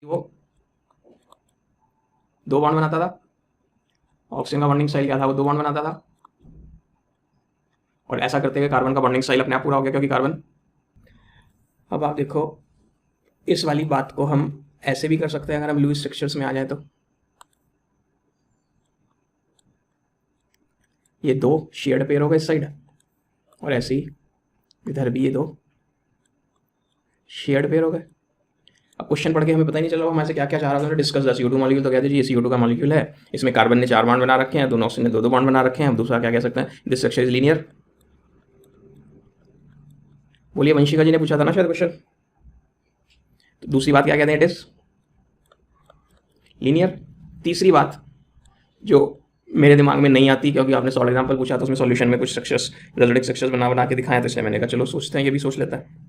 वो दो बॉन्ड बनाता था। ऑक्सीजन का बॉन्डिंग स्टाइल क्या था? वो दो बॉन्ड बनाता था। और ऐसा करते हुए कार्बन का बॉन्डिंग स्टाइल अपने आप पूरा हो गया, क्योंकि कार्बन। अब आप देखो, इस वाली बात को हम ऐसे भी कर सकते हैं अगर हम लुईस स्ट्रक्चर्स में आ जाए तो। ये दो शेयर्ड पेयर हो गए इस साइड, और ऐसे ही इधर भी ये दो शेयर्ड पेयर हो गए। अब क्वेश्चन पढ़ के हमें पता ही नहीं चला हमारे से क्या क्या चाह रहा था। डिस्कस द CO2 मॉलिक्यूल, तो कहते जी ये CO2 का मॉलिक्यूल है, इसमें कार्बन ने 4 बॉन्ड बना रखे हैं, दोनों ऑक्सीजन ने 2 बॉन्ड बना रखे हैं। अब दूसरा क्या कह सकते हैं? This structure is linear. बोलिए, वंशिका जी ने पूछा था ना शायद क्वेश्चन। तो दूसरी बात क्या कहते हैं? It is linear. तीसरी बात जो मेरे दिमाग में नहीं आती, क्योंकि आपने सॉल्व एग्जाम्पल पूछा तो उसमें सॉल्यूशन में कुछ स्ट्रक्चर्स, रिजल्टेंट स्ट्रक्चर्स बना बना के दिखाया, तो इसलिए मैंने कहा चलो सोचते हैं, ये भी सोच लेता है।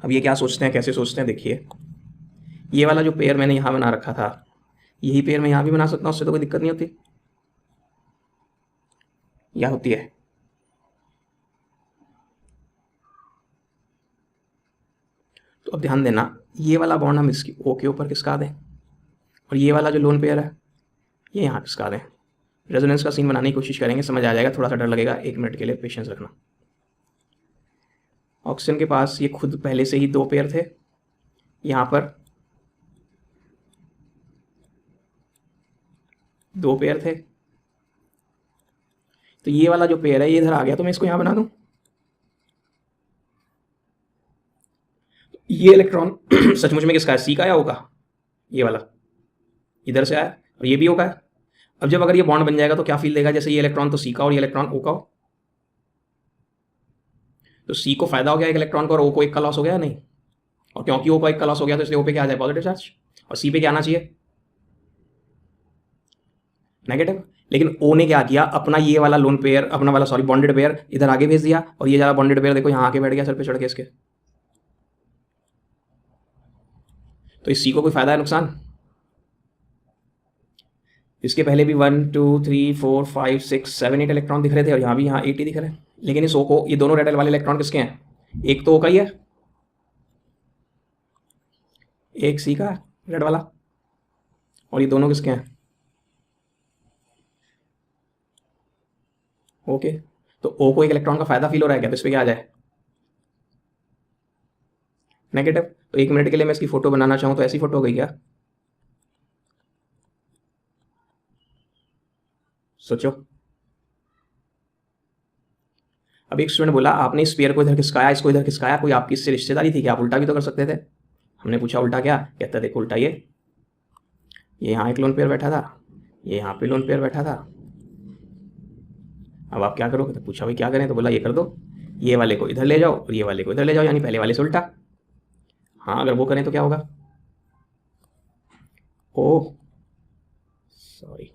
अब ये क्या सोचते हैं, कैसे सोचते हैं, देखिए। ये वाला जो पेयर मैंने यहाँ बना रखा था, यही पेयर मैं यहाँ भी बना सकता हूँ, उससे तो कोई दिक्कत नहीं होती। या होती है? तो अब ध्यान देना, ये वाला बॉन्ड हम इसकी O के ऊपर किसका दें, और ये वाला जो लोन पेयर है ये यहाँ किसका दें। रेजोनेंस का सीन बनाने की कोशिश करेंगे, समझ आ जाएगा। थोड़ा सा डर लगेगा, 1 मिनट के लिए पेशेंस रखना। ऑक्सीजन के पास ये खुद पहले से ही 2 पेयर थे, यहाँ पर 2 पेयर थे। तो ये वाला जो पेयर है ये इधर आ गया, तो मैं इसको यहाँ बना दूं। ये इलेक्ट्रॉन सचमुच में किसका है? C का या O का? ये वाला इधर से आया और ये भी O का है। अब जब अगर ये बॉन्ड बन जाएगा तो क्या फील देगा? जैसे ये इलेक्ट्रॉन तो C का और ये इलेक्ट्रॉन O का हो। तो C को फायदा हो गया एक इलेक्ट्रॉन को, और O को 1 का लॉस हो गया नहीं। और क्योंकि O को 1 का लॉस हो गया तो इसलिए O पे क्या आ जाए? पॉजिटिव चार्ज, और C पे क्या आना चाहिए? नेगेटिव। लेकिन O ने क्या किया? अपना ये वाला लोन पेयर, अपना वाला सॉरी बॉन्डेड पेयर इधर आगे भेज दिया, और ये वाला बॉन्डेड पेयर देखो यहाँ आके बैठ गया सर पे चढ़ के इसके। तो इस C को कोई फायदा है, नुकसान? इसके पहले भी 1 2 3 4 5 6 7 8 इलेक्ट्रॉन दिख रहे थे, और यहाँ भी यहाँ 8 ही दिख रहे हैं। लेकिन इस O को, ये दोनों रेड वाले इलेक्ट्रॉन किसके हैं? एक तो O का ही है, एक C का रेड वाला, और ये दोनों किसके हैं? ओके। तो O को एक इलेक्ट्रॉन का फायदा फील हो रहा है क्या? तो इस पर क्या आ जाए? नेगेटिव। तो 1 मिनट के लिए मैं इसकी फोटो बनाना चाहूँ तो ऐसी फोटो हो गई क्या? सोचो। अब एक स्टूडेंट बोला आपने इस पेयर को इधर खिसकाया, इसको इधर खिसकाया, कोई आपकी इससे रिश्तेदारी थी क्या? आप उल्टा भी तो कर सकते थे। हमने पूछा उल्टा क्या? कहता देखो उल्टा ये यहाँ एक लोन पेयर बैठा था, ये यहाँ पे लोन पेयर बैठा था। अब आप क्या करोगे? तो पूछा भाई क्या करें? तो बोला ये कर दो, ये वाले को इधर ले जाओ और ये वाले को इधर ले जाओ, यानी पहले वाले से उल्टा। हाँ, अगर वो करें तो क्या होगा? ओ सॉरी,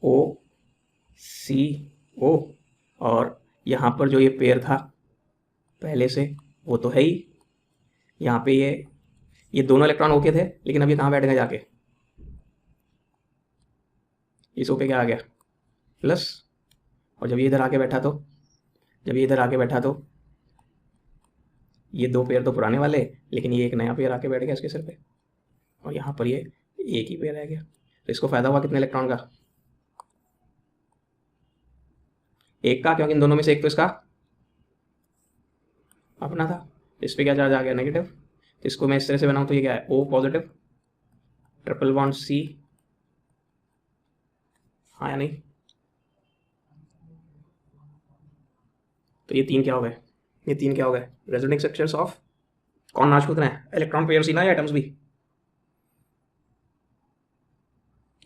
OCO, और यहाँ पर जो ये पेयर था पहले से वो तो है ही। यहाँ पे ये दोनों इलेक्ट्रॉन ओके थे, लेकिन अब ये कहाँ बैठ गए जाके? इस O पे क्या आ गया? प्लस। और जब ये इधर आके बैठा तो, जब ये इधर आके बैठा तो ये 2 पेयर तो पुराने वाले, लेकिन ये एक नया पेयर आके बैठ गया इसके सिर पे, और यहाँ पर ये एक ही पेयर रह गया। तो इसको फायदा हुआ कितने इलेक्ट्रॉन का? एक का, क्योंकि इन दोनों में से एक तो इसका अपना था। तो इस पर क्या चार्ज आ गया? नेगेटिव। तो इसको मैं इस तरह से बनाऊँ तो ये क्या है? O positive, triple bond C। हाँ या नहीं? तो ये 3 क्या हो गए? ये 3 क्या हो गए? रेजोनेटिंग स्ट्रक्चर्स ऑफ कौन नाच कूद रहे हैं? इलेक्ट्रॉन पेयर ही ना, या एटम्स भी?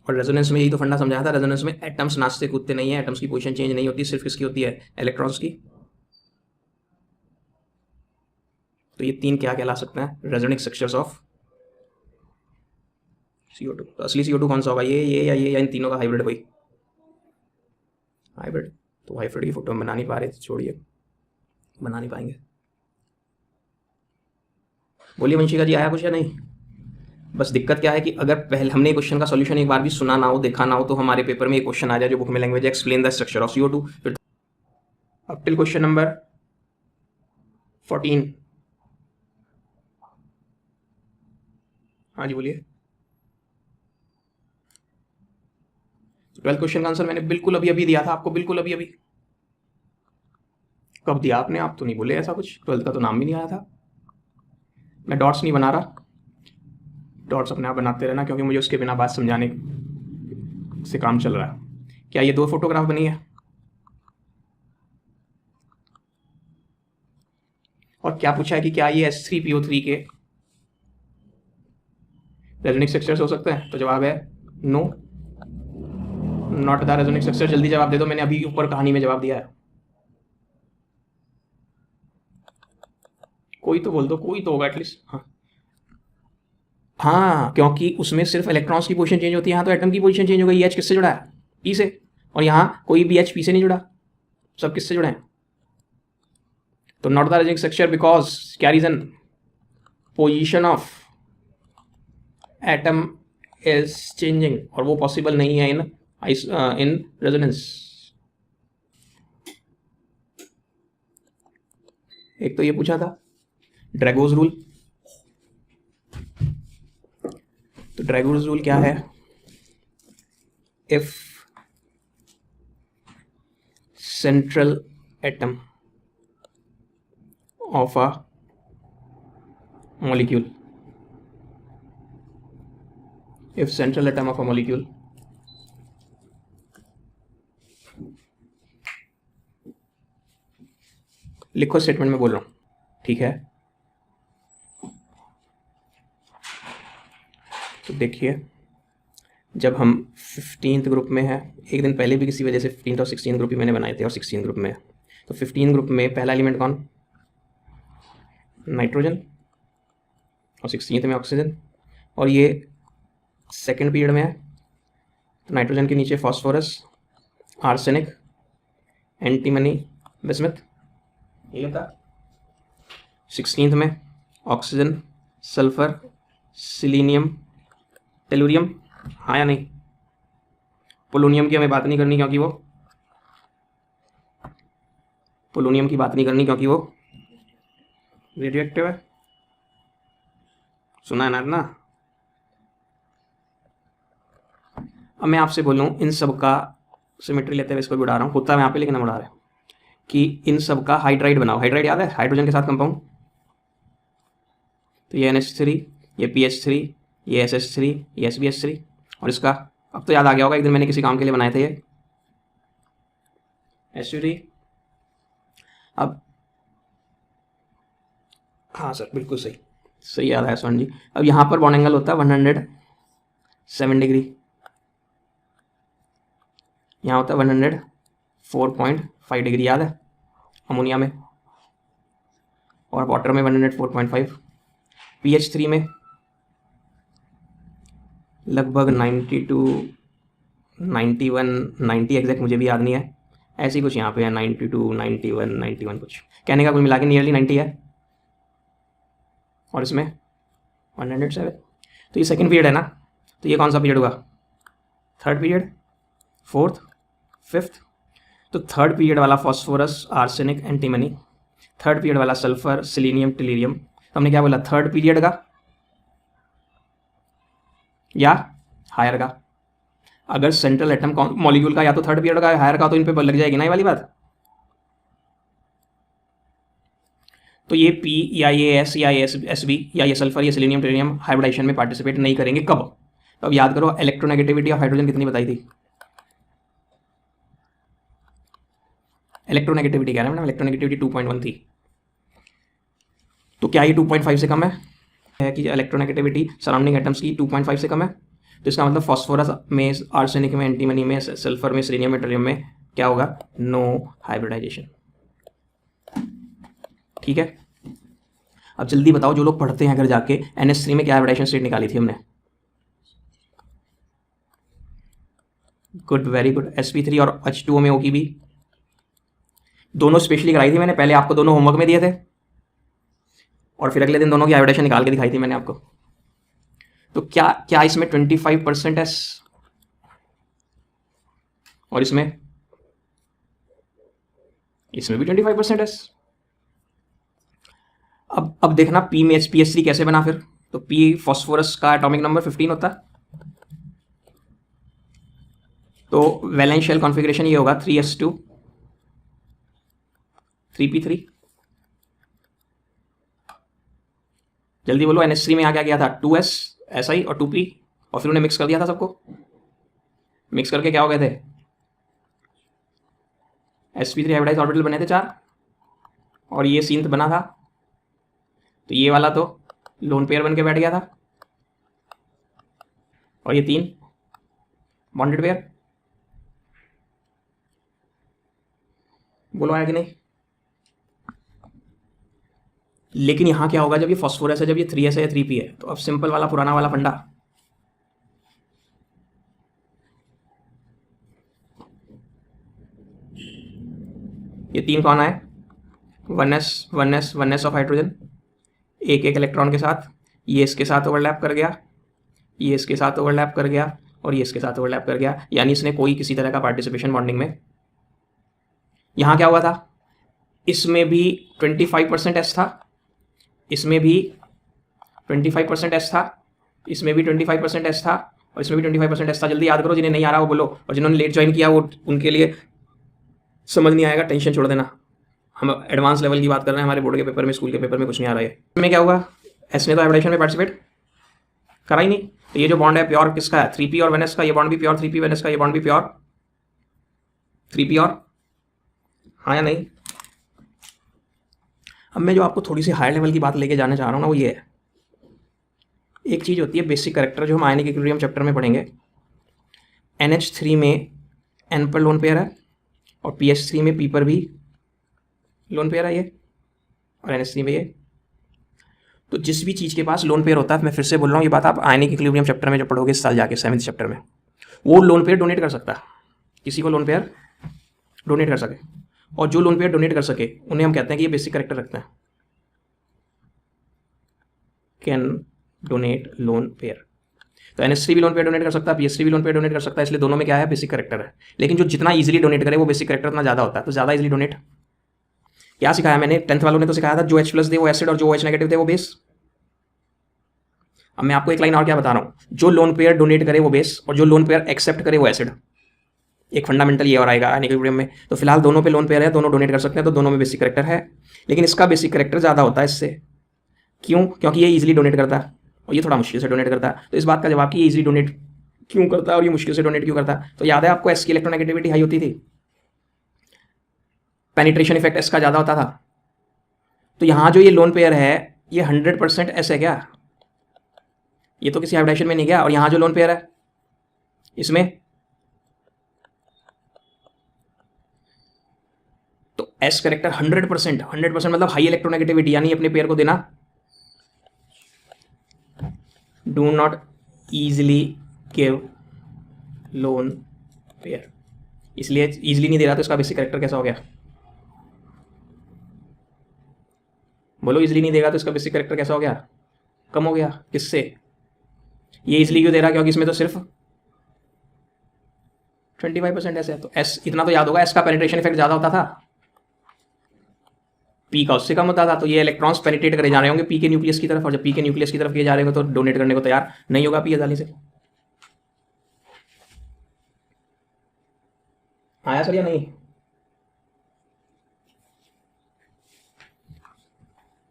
और रेजोनेंस में यही तो फंडा समझाया था, रेजोनेंस में एटम्स नाचते कूदते नहीं है, एटम्स की पोजीशन चेंज नहीं होती, सिर्फ किसकी होती है? इलेक्ट्रॉन्स की। तो ये 3 क्या कहला सकते हैं? Resonating structures of CO2। तो असली CO2 कौन सा होगा? ये या इन तीनों का हाइब्रिड? कोई हाइब्रिड। तो हाइब्रिड की फोटो हम बना नहीं पा रहे, तो छोड़िए, बना नहीं पाएंगे। बोलिए वंशिका जी, आया कुछ या नहीं? बस दिक्कत क्या है कि अगर पहले हमने क्वेश्चन का सॉल्यूशन एक बार भी सुना ना हो, देखा ना हो, तो हमारे पेपर में एक क्वेश्चन आ जाए जो बुक में language explain the structure of CO2। फिर अब टिल क्वेश्चन नंबर 14 हाँ जी बोलिए। 12th क्वेश्चन का आंसर मैंने बिल्कुल अभी अभी दिया था आपको, बिल्कुल अभी अभी। कब दिया आपने? आप तो नहीं बोले ऐसा कुछ, 12th का तो नाम भी नहीं आया था। मैं डॉट्स नहीं बना रहा, डॉट्स अपने आप बनाते रहना, क्योंकि मुझे उसके बिना बात समझाने से काम चल रहा है। क्या ये 2 फोटोग्राफ बनी है? और क्या पूछा है कि क्या ये H3PO3 के रेजोनिक स्ट्रक्चर्स हो सकते हैं? तो जवाब है no, not the resonance structure. जल्दी जवाब दे दो, मैंने अभी ऊपर कहानी में जवाब दिया है। कोई तो बोल दो, कोई तो होगा एटलीस्ट। हाँ हाँ, क्योंकि उसमें सिर्फ इलेक्ट्रॉन्स की पोजीशन चेंज होती है, यहाँ तो एटम की पोजीशन चेंज हो गई। एच किससे जुड़ा है? पी से। और यहाँ कोई भी एच पी से नहीं जुड़ा, सब किससे जुड़े हैं? तो not the resonance structure because क्या reason? Position of atom is changing, और वो पॉसिबल नहीं है इन रेजोनेंस। एक तो ये पूछा था ड्रैगोज रूल। तो ड्रैगोज रूल क्या है? If central atom of a molecule, if central atom of a molecule लिखो, स्टेटमेंट में बोल रहा हूं, ठीक है? तो देखिए, जब हम 15th ग्रुप में है, एक दिन पहले भी किसी वजह से 15th और 16th ग्रुप ही मैंने बनाए थे, और 16th ग्रुप में है। तो 15 ग्रुप में पहला एलिमेंट कौन? नाइट्रोजन, और 16th में ऑक्सीजन। और ये सेकेंड पीरियड में है, नाइट्रोजन के नीचे फॉस्फोरस, आर्सेनिक, एंटीमनी, बिस्मथ, ये था। 16th में ऑक्सीजन, सल्फर, सिलीनियम, टेलुरियम, हाँ या नहीं? पोलोनियम की हमें बात नहीं करनी, क्योंकि वो पोलोनियम की बात नहीं करनी क्योंकि वो रेडियोएक्टिव है। सुना है ना? अब मैं आपसे बोलूँ, इन सब का सिमेट्री लेते हुए इसको भी उड़ा रहा हूँ, होता है यहाँ पे, लेकिन हम उड़ा रहे हैं कि इन सब का हाइड्राइड बनाओ। हाइड्राइड याद है? हाइड्रोजन के साथ कंपाउंड। तो ये NH3, ये PH3, ये SH3, ये SbH3, और इसका अब तो याद आ गया होगा, एक दिन मैंने किसी काम के लिए बनाए थे ये SU3। अब हाँ सर, बिल्कुल सही, सही याद है स्वर्ण जी। अब यहाँ पर बॉन्ड एंगल होता है 107 डिग्री, यहाँ होता है 104.5 डिग्री, याद है? अमोनिया में, और वाटर में 104.5। PH3 में लगभग 92, 91, 90 एग्जैक्ट मुझे भी याद नहीं है, ऐसे ही कुछ यहाँ पे है, 92, 91, 91 कुछ, कहने का कुल मिला के नियरली 90 है। और इसमें 107। तो ये सेकंड पीरियड है ना, तो ये कौन सा पीरियड हुआ? Third period, fourth, fifth. तो थर्ड पीरियड वाला phosphorus, arsenic, antimony, third period वाला सल्फर, सिलीनियम, टेलीरियम। तो हमने क्या बोला? थर्ड पीरियड का या हायर का। अगर सेंट्रल एटम मॉलिक्यूल का या तो थर्ड पीरियड का या हायर का, तो इन पे लग जाएगी ना ये वाली बात। तो ये P या ये S या ये Sb या ये सल्फर या सिलीनियम, टेलीरियम हाइब्रिडाइजेशन में पार्टिसिपेट नहीं करेंगे। कब? तो अब याद करो, इलेक्ट्रोनेगेटिविटी ऑफ हाइड्रोजन कितनी बताई थी? इलेक्ट्रोनेगेटिविटी कह रहा है मैंने, इलेक्ट्रोनेगेटिविटी 2.1 थी। तो क्या ये 2.5 से कम है कि इलेक्ट्रोनेगेटिविटी सराउंडिंग एटम्स की 2.5 से कम है? तो इसका मतलब फॉस्फोरस में, आर्सेनिक में, एंटीमनी में, सल्फर में, सिलीनियम में, टेलीरियम में क्या होगा? No hybridisation. ठीक है, अब जल्दी बताओ, जो लोग पढ़ते हैं अगर जाके, NH3 में क्या हाइब्रिडाइजेशन स्टेट निकाली थी हमने? Good, very good. sp3 और H2O में O की भी दोनों स्पेशली कराई थी मैंने, पहले आपको दोनों होमवर्क में दिए थे, और फिर अगले दिन दोनों की हाइब्रिडाइजेशन निकाल के दिखाई थी मैंने आपको। तो क्या क्या इसमें 25% S और इसमें भी 25% S। अब देखना P में PH3 कैसे बना फिर? तो पी फॉस्फोरस का एटॉमिक नंबर 15 होता है। तो वैलेंस शेल कॉन्फ़िगरेशन ये होगा 3s2 3p3। जल्दी बोलो, NH3 में यहाँ क्या किया था 2s SI और 2p, और फिर उन्हें मिक्स कर दिया था सबको। मिक्स करके क्या हो गए थे sp3 हाइब्रिडाइज ऑर्बिटल बने थे 4, और ये सिंथ बना था। तो ये वाला तो लोन पेयर बन के बैठ गया था, और ये 3 बॉन्डेड पेयर। बोलो आया कि नहीं। लेकिन यहां क्या होगा जब ये फॉस्फोरस है, जब ये 3s है या 3p है, तो अब सिंपल वाला पुराना वाला फंडा, ये 3 कौन आए 1s ऑफ हाइड्रोजन, एक एक इलेक्ट्रॉन के साथ। ये इसके साथ ओवरलैप कर गया, ये इसके साथ ओवरलैप कर गया, और ये इसके साथ ओवरलैप कर गया, यानी इसने कोई किसी तरह का पार्टिसिपेशन बॉन्डिंग में। यहां क्या हुआ था, इसमें भी 25% एस था, इसमें भी 25% एस था, इसमें भी 25% एस था, और इसमें भी 25% एस था। जल्दी याद करो, जिन्हें नहीं आ रहा वो बोलो, और जिन्होंने लेट ज्वाइन किया वो उनके लिए समझ नहीं आएगा, टेंशन छोड़ देना। हम एडवांस लेवल की बात कर रहे हैं, हमारे बोर्ड के पेपर में, स्कूल के पेपर में कुछ नहीं आ रहा है। इसमें क्या हुआ, एस ने तो हाइब्रिडेशन में पार्टिसिपेट करा ही नहीं। तो ये जो बॉन्ड है प्योर किसका है 3p और 1s का, ये बॉन्ड भी प्योर 3p 1s का, ये बॉन्ड भी प्योर 3p और, हाँ या नहीं। अब मैं जो आपको थोड़ी सी हायर लेवल की बात लेके जाना चाह रहा हूँ ना, वो ये है, एक चीज़ होती है बेसिक कैरेक्टर जो हम आयनिक इक्विलिब्रियम चैप्टर में पढ़ेंगे। NH3 में N पर लोन पेयर है, और PH3 में P पर भी लोन पेयर है ये, और NH3 में ये। तो जिस भी चीज़ के पास लोन पेयर होता है, मैं फिर से बोल रहा हूँ ये बात, आप आयनिक इक्विलिब्रियम चैप्टर में जो पढ़ोगे इस साल जाके 7th चैप्टर में, वो लोन पेयर डोनेट कर सकता है, किसी को लोन पेयर डोनेट कर सके, और जो लोन पेयर डोनेट कर सके उन्हें हम कहते हैं कि ये बेसिक कैरेक्टर रखते हैं, कैन डोनेट लोन पेयर। तो NH3 भी लोन पेयर डोनेट कर सकता है, PH3 भी लोन पेयर डोनेट कर सकता है, इसलिए दोनों में क्या है बेसिक कैरेक्टर है। लेकिन जो जितना इजीली डोनेट करे वो बेसिक कैरेक्टर उतना ज़्यादा होता है, तो ज़्यादा इजीली डोनेट। क्या सिखाया मैंने, 10th वालों ने तो सिखाया था जो H+ दे वो एसिड, और जो OH नेगेटिव दे वो बेस। अब मैं आपको एक लाइन और क्या बता रहा हूँ, जो लोन पेयर डोनेट करे वो बेस, और जो लोन पेयर एक्सेप्ट करे वो एसिड। एक फंडामेंटल ये और आएगा आयनिक इक्विलिब्रियम में। तो फिलहाल दोनों पे लोन पेयर है, दोनों डोनेट कर सकते हैं, तो दोनों में बेसिक कैरेक्टर है, लेकिन इसका बेसिक कैरेक्टर ज़्यादा होता है इससे। क्यों, क्योंकि ये इजीली डोनेट करता है और ये थोड़ा मुश्किल से डोनेट करता है। तो इस बात का जवाब कि ये इजीली डोनेट क्यों करता है और ये मुश्किल से डोनेट क्यों करता है, तो याद है आपको एस की इलेक्ट्रोनेगेटिविटी हाई होती थी, पेनिट्रेशन इफेक्ट एस का ज़्यादा होता था। तो यहाँ जो ये लोन पेयर है ये 100% एस है क्या, ये तो किसी हाइब्रिडाइजेशन में नहीं गया। और यहाँ जो लोन पेयर है इसमें तो एस करेक्टर 100%, 100% मतलब हाई इलेक्ट्रोनेगेटिविटी, यानी अपने पेयर को देना do not easily give lone pair, इसलिए ईजिली नहीं दे रहा, तो इसका बेसिक करेक्टर कैसा हो गया, बोलो ईजिली नहीं देगा तो इसका बेसिक करेक्टर कैसा हो गया, कम हो गया। किससे, ये ईजिली क्यों दे रहा, क्योंकि इसमें तो सिर्फ 25% ऐसे है। तो एस इतना तो याद होगा, एस का पेनिट्रेशन इफेक्ट ज़्यादा होता था, पी का उससे कम होता था। तो ये इलेक्ट्रॉन्स पेनिट्रेट करे जा रहे होंगे पी के न्यूक्लियस की तरफ, और जब पी के न्यूक्लियस की तरफ किए जा रहे होंगे तो डोनेट करने को तैयार नहीं होगा पी आसानी से। आया सर या नहीं।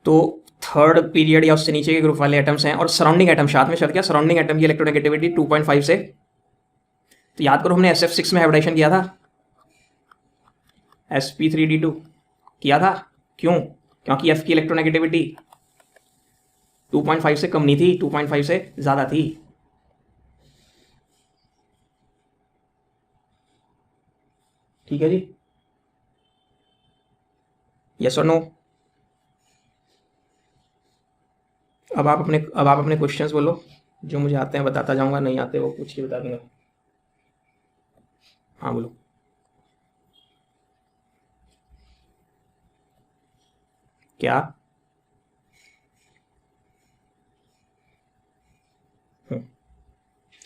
तो थर्ड पीरियड या उससे नीचे के ग्रुप वाले एटम्स हैं, और सराउंडिंग एटम साथ में शर्त क्या, सराउंडिंग एटम की इलेक्ट्रोनेगेटिविटी 2.5 से। तो याद करो हमने SF6 में हाइब्रिडेशन किया था, sp3d2 किया था, क्यों, क्योंकि F की इलेक्ट्रोनेगेटिविटी 2.5 से कम नहीं थी, 2.5 से ज़्यादा थी। ठीक है जी, यस और नो। अब आप अपने क्वेश्चंस बोलो, जो मुझे आते हैं बताता जाऊंगा, नहीं आते वो पूछ के बता दूंगा। हाँ बोलो। क्या,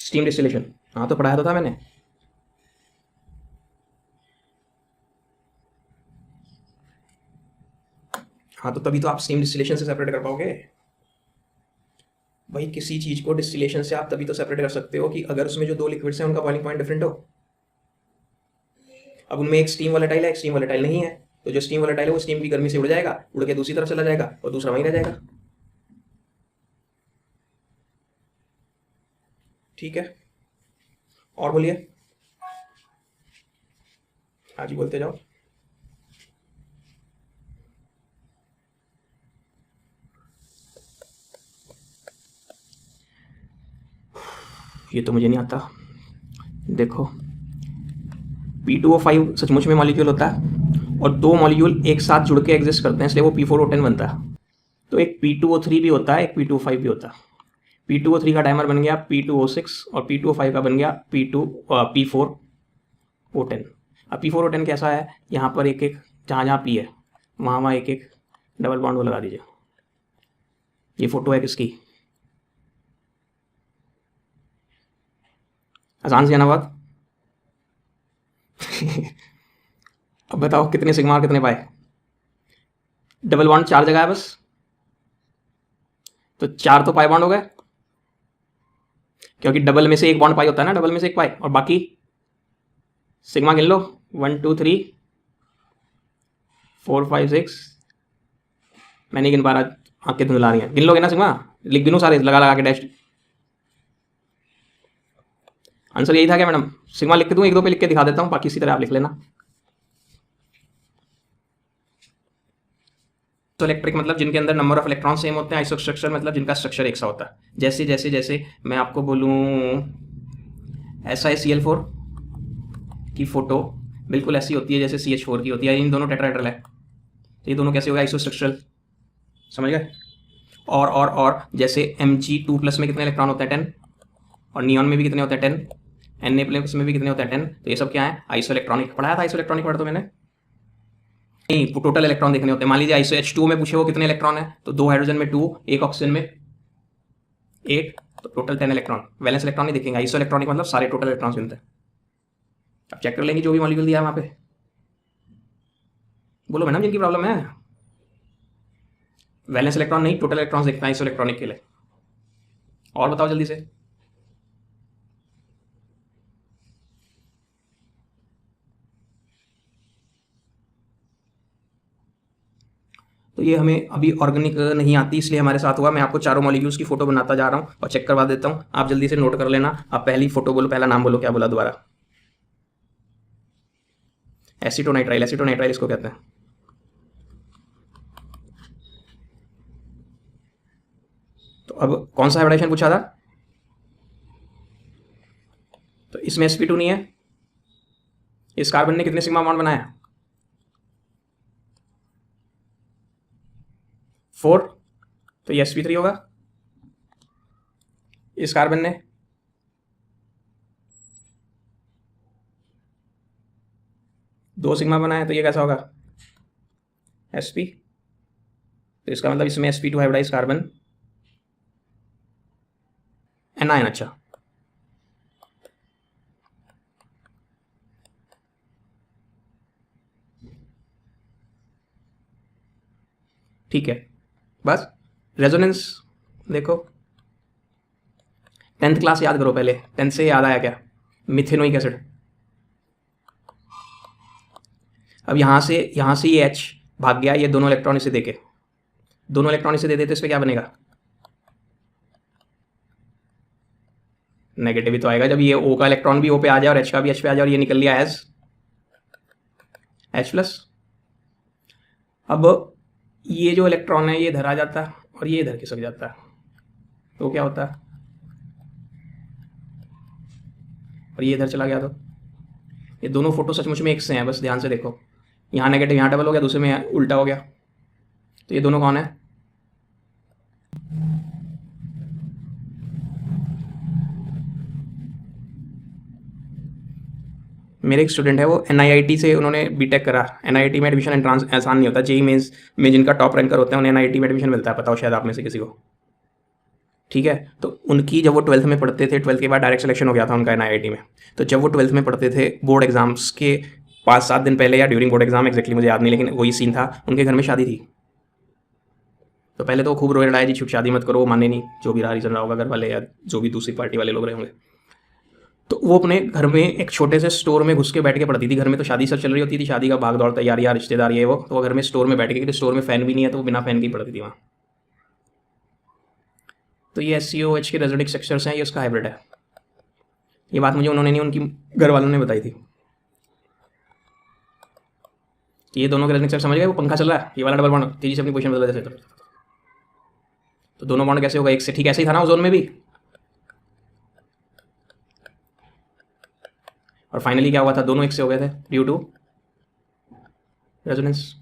स्टीम डिस्टिलेशन, हाँ तो पढ़ाया तो था मैंने। हाँ तो तभी तो आप स्टीम डिस्टिलेशन से सेपरेट कर पाओगे। भाई किसी चीज़ को डिस्टिलेशन से आप तभी तो सेपरेट कर सकते हो कि अगर उसमें जो दो लिक्विड्स हैं उनका बॉइलिंग पॉइंट डिफरेंट हो। अब उनमें एक स्टीम वोलेटाइल है, एक स्टीम वोलेटाइल नहीं है, तो जो स्टीम वोलेटाइल है वो स्टीम की गर्मी से उड़ जाएगा, उड़ के दूसरी तरफ चला जाएगा और दूसरा वहीं रह जाएगा। ठीक है, और बोलिए, हाँ जी बोलते जाओ। ये तो मुझे नहीं आता। देखो P2O5 सचमुच में मॉलिक्यूल होता है और दो मॉलिक्यूल एक साथ जुड़ के एग्जिस्ट करते हैं, इसलिए वो P4O10 बनता है। तो एक P2O3 भी होता है, एक P2O5 भी होता है। P2O3 का डायमर बन गया P2O6 और P2O5 का बन गया P4O10। अब P4O10 कैसा है, यहाँ पर एक एक जहाँ जहाँ P है वहाँ वहाँ एक एक डबल बॉन्ड वो लगा दीजिए। ये फोटो है किसकी, आसान सी है ना बात। अब बताओ कितने सिग्मा और कितने पाए, डबल बॉन्ड 4 जगह है बस, तो 4 तो पाई बॉन्ड हो गए, क्योंकि डबल में से एक बॉन्ड पाई होता है ना, डबल में से एक पाई, और बाकी सिग्मा गिन लो 1 2 3 4 5 6। मैं नहीं गिन पा रहा, आंखें धुंधला रही हैं, गिन लोगे ना सिग्मा, लिख गिनूं सारे लगा लगा के डैश। आंसर यही था क्या मैडम, सिग्मा लिख के दूं, एक दो पे लिख के दिखा देता हूं, बाकी इसी तरह आप लिख लेना। तो इलेक्ट्रिक मतलब जिनके अंदर नंबर ऑफ इलेक्ट्रॉन सेम होते हैं, आइसो स्ट्रक्चर मतलब जिनका स्ट्रक्चर एक सा होता है। जैसे जैसे जैसे मैं आपको बोलूँ SiCl4 की फोटो बिल्कुल ऐसी होती है जैसे CH4 की होती है, इन दोनों टेट्राहेड्रल है, तो ये दोनों कैसे होगा, आइसो स्ट्रक्चरल, समझ गए। और जैसे Mg2+ में कितने इलेक्ट्रॉन होते हैं 10, और नियॉन में भी कितने होते हैं 10, Na+ में भी कितने होते हैं 10, तो ये सब क्या है, आइसो इलेक्ट्रॉनिक। पढ़ाया था आइसो इलेक्ट्रॉनिक, पढ़ा तो मैंने नहीं, टोटल इलेक्ट्रॉन देखने होते हैं। मान लीजिए आइसो H2 में पूछे वो कितने इलेक्ट्रॉन है, तो 2 हाइड्रोजन में 2, एक ऑक्सीजन में 8, तो टोटल 10 इलेक्ट्रॉन। वैलेंस इलेक्ट्रॉन नहीं देखेंगे, आइसो इलेक्ट्रॉनिक मतलब सारे टोटल इलेक्ट्रॉन गिनते हैं। अब चेक कर लेंगे जो भी मॉलिक्यूल दिया है वहां पे, बोलो मैडम जिनकी प्रॉब्लम है। वैलेंस इलेक्ट्रॉन नहीं, टोटल इलेक्ट्रॉन देखते हैं आइसो इलेक्ट्रॉनिक के लिए। और बताओ जल्दी से, तो ये हमें अभी ऑर्गेनिक नहीं आती, इसलिए हमारे साथ हुआ। मैं आपको चारों मॉलिक्यूल्स की फोटो बनाता जा रहा हूँ और चेक करवा देता हूँ, आप जल्दी से नोट कर लेना। आप पहली फोटो बोलो, पहला नाम बोलो, क्या बोला दोबारा, एसीटोनाइट्राइल। एसीटोनाइट्राइल इसको कहते हैं। तो अब कौन सा हाइब्रिडाइजेशन पूछा था, तो इसमें sp2 नहीं है। इस कार्बन ने कितने सिग्मा बॉन्ड बनाया, 4, तो ये sp3 होगा। इस कार्बन ने 2 सिग्मा बनाया, तो ये कैसा होगा, sp, तो इसका मतलब इसमें sp2 हाइब्रिडाइज कार्बन एनायन। अच्छा, ठीक है, बस रेजोनेंस देखो, 10th क्लास याद करो पहले, 10th से याद आया क्या, मिथेनोइक एसिड। अब यहाँ से ये H भाग गया, ये दोनों इलेक्ट्रॉन इसे देके, दोनों इलेक्ट्रॉन इसे दे देते, इस पे क्या बनेगा, नेगेटिव ही तो आएगा। जब ये O का इलेक्ट्रॉन भी O पे आ जाए और H का भी H पे आ जाए और ये निकल लिया एज H+। अब ये जो इलेक्ट्रॉन है ये इधर आ जाता है और ये इधर खिसक जाता है, तो क्या होता है, और ये इधर चला गया, तो ये दोनों फोटो सचमुच में एक से हैं, बस ध्यान से देखो, यहाँ नेगेटिव यहाँ डबल हो गया, दूसरे में उल्टा हो गया, तो ये दोनों कौन है, मेरे एक स्टूडेंट है, वो NIIT से उन्होंने बीटेक करा। NIIT में एडमिशन एंट्रांस आसान नहीं होता, जेई मेंस में जिनका टॉप रैंकर होते हैं उन्हें NIIT में एडमिशन मिलता है, पता हो शायद आप में से किसी को, ठीक है। तो उनकी जब वो 12th में पढ़ते थे, 12th के बाद डायरेक्ट सिलेक्शन हो गया था उनका NIIT में, तो जब वो 12th में पढ़ते थे, बोर्ड एग्जाम्स के 5-7 दिन पहले या ड्यूरिंग बोर्ड एग्जाम, एग्जैक्टली मुझे याद नहीं, लेकिन वही सीन था, उनके घर में शादी थी। तो पहले तो वो खूब रोए रहा है जी, छुप शादी मत करो, वो माने नहीं, जो भी रहा रीज़न रहा होगा घर वाले या जो भी दूसरी पार्टी वाले लोग रहे होंगे। तो वो अपने घर में एक छोटे से स्टोर में घुस के बैठ के पढ़ती थी। घर में तो शादी सब चल रही होती थी, शादी का भाग दौड़ तैयारियाँ रिश्तेदार ये वो, तो वो घर में स्टोर में बैठ के, क्योंकि स्टोर में फ़ैन भी नहीं है तो वो बिना फ़ैन के ही पढ़ती थी वहाँ। तो ये SCOH के रेजोनेटिक स्ट्रक्चर्स हैं, ये उसका हाइब्रिड है। ये बात मुझे उन्होंने नहीं, उनकी घर वालों ने बताई थी। ये दोनों के रेजोनेटिक स्ट्रक्चर समझ गए। वो पंखा चल रहा है, ये वाला डबल बॉन्ड तेजी से अपनी पोजीशन बदल देते, तो दोनों बॉन्ड कैसे होगा, एक से ठीक ऐसे ही था ना ओजोन में भी। और फाइनली क्या हुआ था, दोनों एक से हो गए थे due to resonance.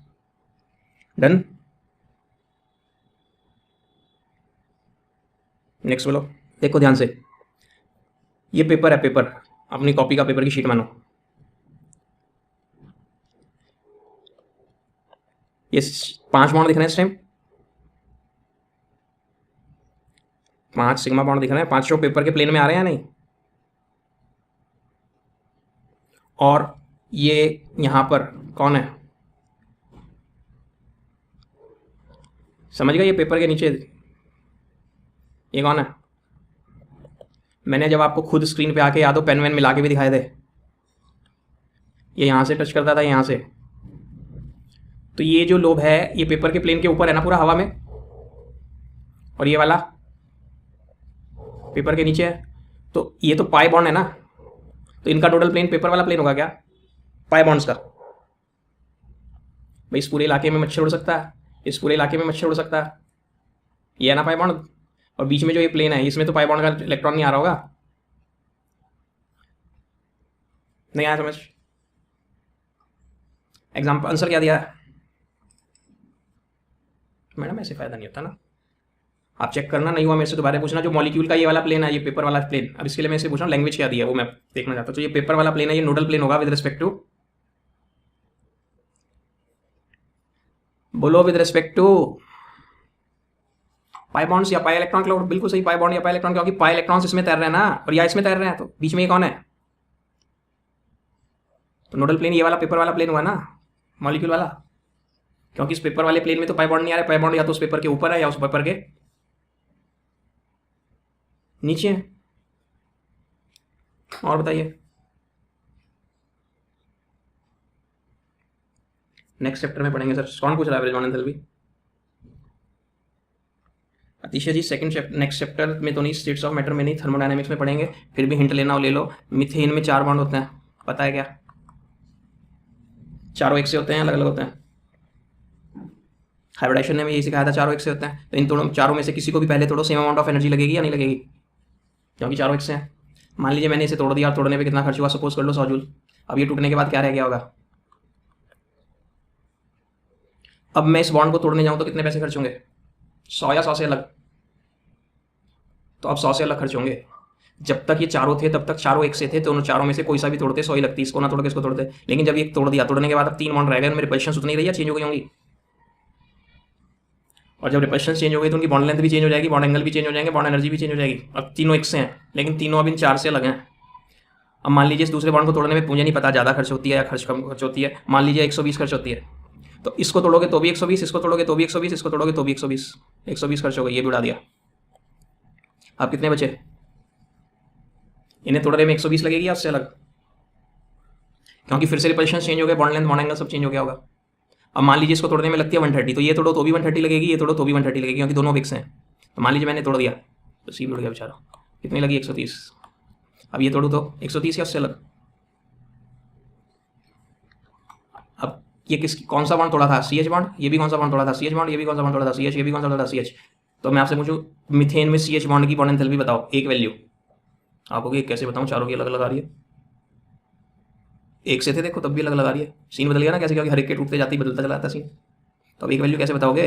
Done. Next बोलो, देखो ध्यान से, ये पेपर है, पेपर अपनी कॉपी का पेपर की शीट मानो। ये 5 बॉन्ड दिख रहे हैं इस टाइम, 5 सिग्मा बॉन्ड दिख रहे हैं, 5 पेपर के प्लेन में आ रहे हैं या नहीं। और ये यहां पर कौन है, समझ गए, ये पेपर के नीचे ये कौन है। मैंने जब आपको खुद स्क्रीन पे आके या तो पेन वेन मिला के भी दिखाए थे, ये यहां से टच करता था, यहां से। तो ये जो लोब है ये पेपर के प्लेन के ऊपर है ना पूरा हवा में, और ये वाला पेपर के नीचे है। तो ये तो पाई बॉन्ड है ना, तो इनका टोटल प्लेन पेपर वाला प्लेन होगा क्या, पाई बॉन्ड्स का। भाई इस पूरे इलाके में मच्छर उड़ सकता है, इस पूरे इलाके में मच्छर उड़ सकता है, ये है ना पाई बॉन्ड। और बीच में जो ये प्लेन है इसमें तो पाई बॉन्ड का इलेक्ट्रॉन नहीं आ रहा होगा। नहीं आया समझ। एग्जाम्पल आंसर क्या दिया है मैडम, ऐसे फायदा नहीं होता ना, आप चेक करना, नहीं हुआ मेरे से दोबारा पूछना। जो मॉलिक्यूल का ये वाला प्लेन है, ये पेपर वाला प्लेन, अब इसके लिए मैं इसे पूछ रहा हूँ लैंग्वेज क्या दिया है वो मैं देखना चाहता हूँ। तो ये पेपर वाला प्लेन है, ये नोडल प्लेन होगा विद रिस्पेक्ट टू, बोलो with respect to pi bonds या पाई इलेक्ट्रॉन क्लाउड। बिल्कुल सही, पाई बॉन्ड या पाई इलेक्ट्रॉन, क्योंकि पाई इलेक्ट्रॉन्स इसमें तैर रहे हैं ना और या इसमें तैर रहे हैं, तो बीच में ये कौन है, तो नोडल प्लेन ये वाला पेपर वाला प्लेन हुआ ना मॉलिक्यूल वाला, क्योंकि इस पेपर वाले प्लेन में तो पाई बॉन्ड नहीं आ रहा है, पाई बॉन्ड या तो उस पेपर के ऊपर है या उस पेपर के नीचे है। और बताइए नेक्स्ट चैप्टर में पढ़ेंगे सर, कौन पूछ रहा है एवरेज एंथैल्पी। अतिशय जी सेकंड चैप्टर, नेक्स्ट चैप्टर में तो नहीं, स्टेट्स ऑफ मैटर में नहीं, थर्मोडायनेमिक्स में पढ़ेंगे, फिर भी हिंट लेना हो ले लो। मिथेन में 4 बॉन्ड होते हैं, पता है क्या, चारों एक से होते हैं, अलग अलग होते हैं। हाइब्रिडाइजेशन ने यही सिखाया था, चारों एक से होते हैं। तो इन दोनों चारों में से किसी को भी पहले तोड़ो, सेम अमाउंट ऑफ एनर्जी लगेगी या नहीं लगेगी, क्योंकि चारों एक से हैं। मान लीजिए मैंने इसे तोड़ दिया, और तोड़ने पे कितना खर्च हुआ, सपोज कर लो 100 जूल। अब ये टूटने के बाद क्या रह गया होगा, अब मैं इस बॉन्ड को तोड़ने जाऊं तो कितने पैसे खर्च होंगे, 100 या 100 से अलग, तो अब 100 से अलग खर्च होंगे। जब तक ये चारों थे तब तक चारों एक से थे, तो उन चारों में से कोई सा भी तोड़ते 100 ही लगती, इसको ना तोड़ के इसको तोड़ते। लेकिन जब ये तोड़ दिया, तोड़ने के बाद अब 3 बॉन्ड रह गए, मेरी पोजीशन उतनी रही है, चेंज हो गई होंगी। और जब रिपल्शन चेंज हो गई तो उनकी बॉन्ड लेंथ भी चेंज हो जाएगी, बॉन्ड एंगल भी चेंज हो जाएंगे, बॉन्ड एनर्जी भी चेंज हो जाएगी। अब तीनों एक से हैं, लेकिन तीनों अब इन 4 से अलग हैं। अब मान लीजिए इस दूसरे बॉन्ड को तोड़ने में मुझे नहीं पता ज़्यादा खर्च होती है या खर्च कम खर्च होती है, मान लीजिए 120 खर्च होती है, तो इसको तोड़ोगे तो भी 120, इसको तोड़ोगे तो भी 120, इसको तोड़ोगे तो भी 120, 120 खर्च हो गई, ये भी उड़ा दिया। अब कितने बचे, इन्हें तोड़ने में 120 लगेगी या उससे अलग, क्योंकि फिर से रिपल्शन चेंज हो गया, बॉन्ड लेंथ बॉन्ड एंगल सब चेंज हो गया होगा। अब मान लीजिए इसको तोड़ने में लगती है 130, तो ये तोड़ो तो भी 130 लगेगी, ये तोड़ो तो भी 130 लगेगी, क्योंकि दोनों फिक्स हैं। तो मान लीजिए मैंने तोड़ दिया तो सी उड़ गया बेचारा, कितनी लगी 130। अब ये तोड़ो तो 130 या उससे अलग। अब ये कौन सा बॉन्ड तोड़ा था, CH बॉन्ड, ये भी कौन सा बॉन्ड तोड़ा था, CH बॉन्ड, ये भी कौन सा बॉन्ड तोड़ा था, CH, ये भी कौन सा तोड़ा था, CH। तो मैं आपसे पूछूं मिथेन में CH बॉन्ड की बॉन्ड एंथैल्पी बताओ, एक वैल्यू। आपको कैसे बताऊं, चारों की अलग अलग आ रही है, एक से थे देखो तब भी अलग अलग आ रही है। सीन बदल गया ना कैसे, क्योंकि हर एक के टूटते जाती बदलता चला जाता सीन। तो अब एक वैल्यू कैसे बताओगे,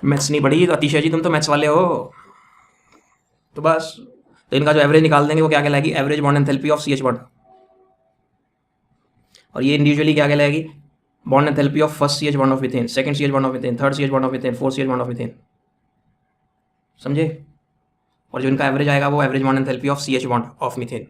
मैथ्स नहीं पढ़ी तो अतिशय जी, तुम तो मैथ्स वाले हो। तो बस, तो इनका जो एवरेज निकाल देंगे वो क्या कहलाएगी, average bond enthalpy of CH bond. और ये इंडिविजुअली क्या कहलाएगी, bond enthalpy of first CH bond of methane, second CH bond of methane, third CH bond of methane, fourth CH bond of methane, समझे। और जो इनका एवरेज आएगा वो average bond enthalpy of CH bond of methane.